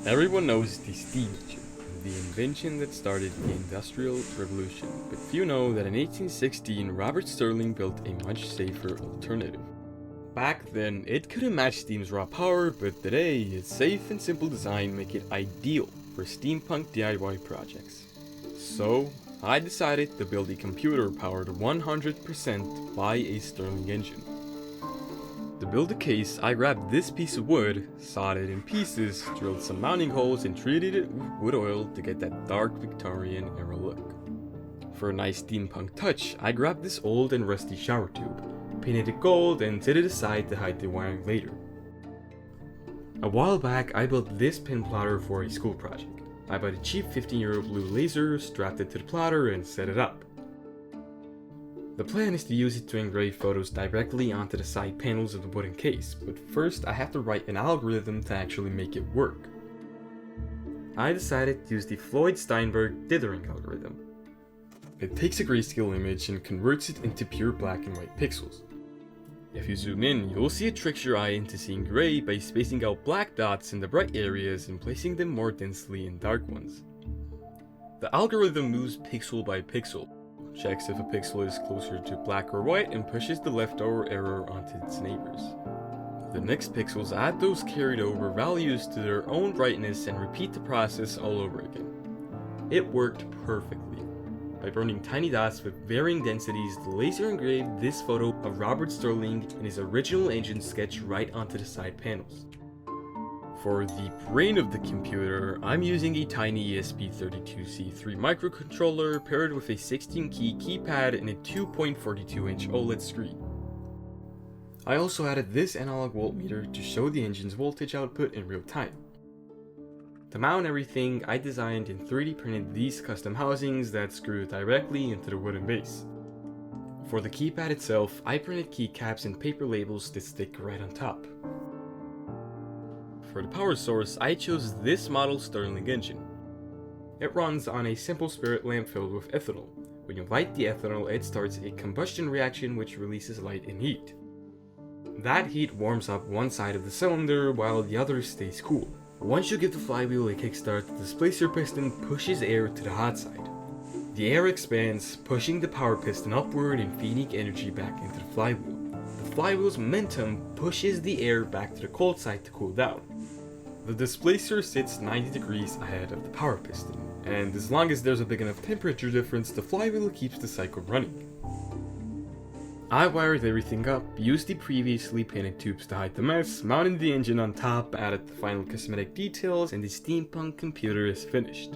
Everyone knows the steam engine, the invention that started the Industrial Revolution, but few know that in 1816 Robert Stirling built a much safer alternative. Back then, it couldn't match steam's raw power, but today, its safe and simple design make it ideal for steampunk DIY projects. So, I decided to build a computer powered 100% by a Stirling engine. To build the case, I grabbed this piece of wood, sawed it in pieces, drilled some mounting holes and treated it with wood oil to get that dark Victorian era look. For a nice steampunk touch, I grabbed this old and rusty shower tube, painted it gold and set it aside to hide the wiring later. A while back, I built this pin plotter for a school project. I bought a cheap 15-euro blue laser, strapped it to the plotter and set it up. The plan is to use it to engrave photos directly onto the side panels of the wooden case, but first I have to write an algorithm to actually make it work. I decided to use the Floyd Steinberg Dithering algorithm. It takes a grayscale image and converts it into pure black and white pixels. If you zoom in, you'll see it tricks your eye into seeing gray by spacing out black dots in the bright areas and placing them more densely in dark ones. The algorithm moves pixel by pixel, checks if a pixel is closer to black or white, and pushes the leftover error onto its neighbors. The next pixels add those carried over values to their own brightness and repeat the process all over again. It worked perfectly. By burning tiny dots with varying densities, the laser engraved this photo of Robert Stirling in his original engine sketch right onto the side panels. For the brain of the computer, I'm using a tiny ESP32C3 microcontroller paired with a 16-key keypad and a 2.42-inch OLED screen. I also added this analog voltmeter to show the engine's voltage output in real time. To mount everything, I designed and 3D printed these custom housings that screw directly into the wooden base. For the keypad itself, I printed keycaps and paper labels that stick right on top. For the power source, I chose this model Stirling Engine. It runs on a simple spirit lamp filled with ethanol. When you light the ethanol, it starts a combustion reaction which releases light and heat. That heat warms up one side of the cylinder while the other stays cool. Once you give the flywheel a kickstart, the displacer piston pushes air to the hot side. The air expands, pushing the power piston upward and feeding energy back into the flywheel. The flywheel's momentum pushes the air back to the cold side to cool down. The displacer sits 90 degrees ahead of the power piston, and as long as there's a big enough temperature difference, the flywheel keeps the cycle running. I wired everything up, used the previously painted tubes to hide the mess, mounted the engine on top, added the final cosmetic details, and the steampunk computer is finished.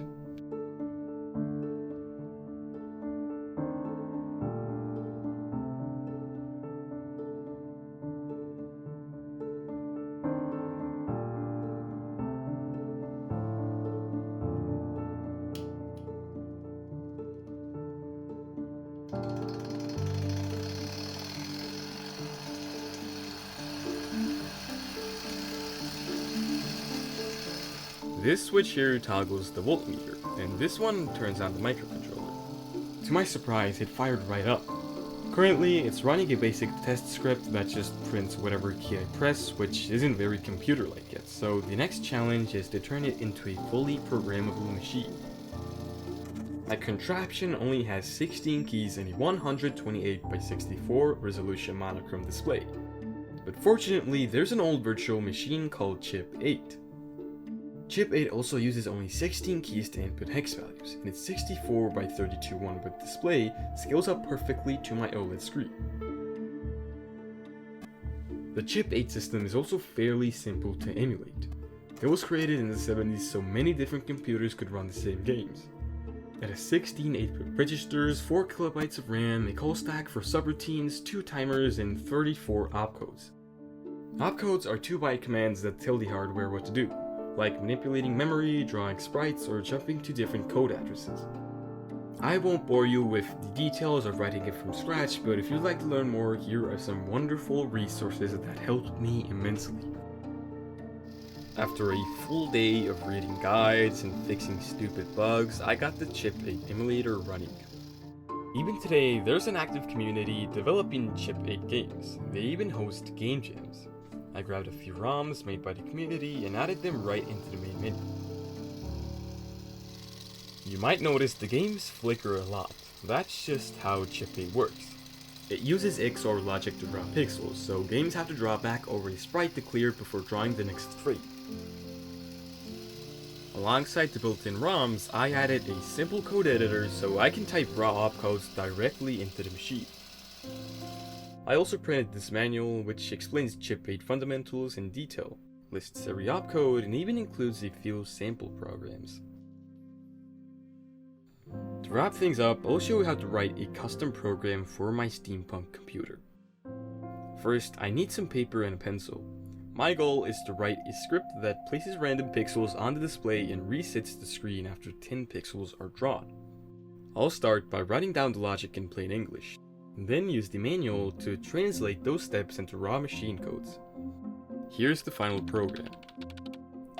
This switch here toggles the voltmeter, and this one turns on the microcontroller. To my surprise, it fired right up. Currently, it's running a basic test script that just prints whatever key I press, which isn't very computer-like yet, so the next challenge is to turn it into a fully programmable machine. My contraption only has 16 keys and a 128 by 64 resolution monochrome display. But fortunately, there's an old virtual machine called Chip 8. Chip 8 also uses only 16 keys to input hex values, and its 64 by 32 1-bit display scales up perfectly to my OLED screen. The Chip 8 system is also fairly simple to emulate. It was created in the 70s so many different computers could run the same games. It has 16 8-bit registers, 4 kilobytes of RAM, a call stack for subroutines, 2 timers, and 34 opcodes. Opcodes are 2-byte commands that tell the hardware what to do, like manipulating memory, drawing sprites, or jumping to different code addresses. I won't bore you with the details of writing it from scratch, but if you'd like to learn more, here are some wonderful resources that helped me immensely. After a full day of reading guides and fixing stupid bugs, I got the Chip 8 emulator running. Even today, there's an active community developing Chip 8 games. They even host game jams. I grabbed a few ROMs made by the community and added them right into the main menu. You might notice the games flicker a lot. That's just how chip paint works. It uses XOR logic to draw pixels, so games have to draw back over a sprite to clear before drawing the next frame. Alongside the built-in ROMs, I added a simple code editor so I can type raw opcodes directly into the machine. I also printed this manual which explains chip paint fundamentals in detail, lists every opcode, and even includes a few sample programs. To wrap things up, I'll show you how to write a custom program for my steampunk computer. First, I need some paper and a pencil. My goal is to write a script that places random pixels on the display and resets the screen after 10 pixels are drawn. I'll start by writing down the logic in plain English, and then use the manual to translate those steps into raw machine codes. Here's the final program.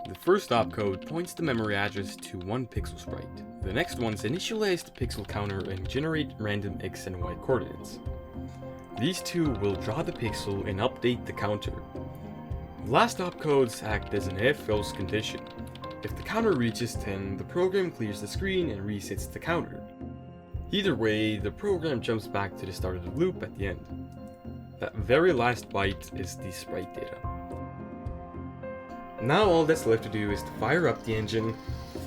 The first opcode points the memory address to one pixel sprite. The next ones initialize the pixel counter and generate random X and Y coordinates. These two will draw the pixel and update the counter. The last opcodes act as an if-else condition. If the counter reaches 10, the program clears the screen and resets the counter. Either way, the program jumps back to the start of the loop at the end. That very last byte is the sprite data. Now all that's left to do is to fire up the engine,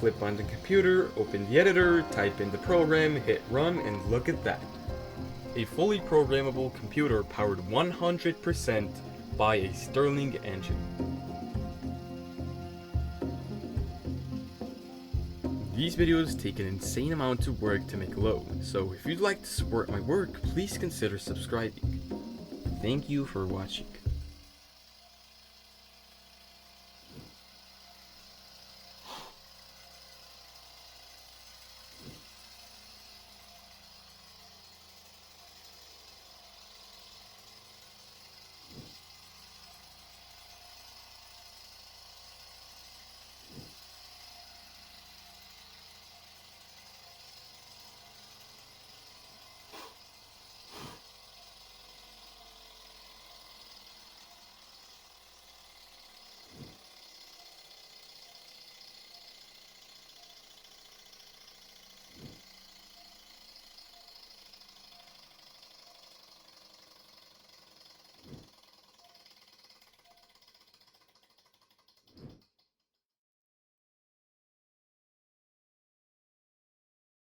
flip on the computer, open the editor, type in the program, hit run, and look at that. A fully programmable computer powered 100% by a Stirling Engine. These videos take an insane amount of work to make alone, so if you'd like to support my work, please consider subscribing. Thank you for watching.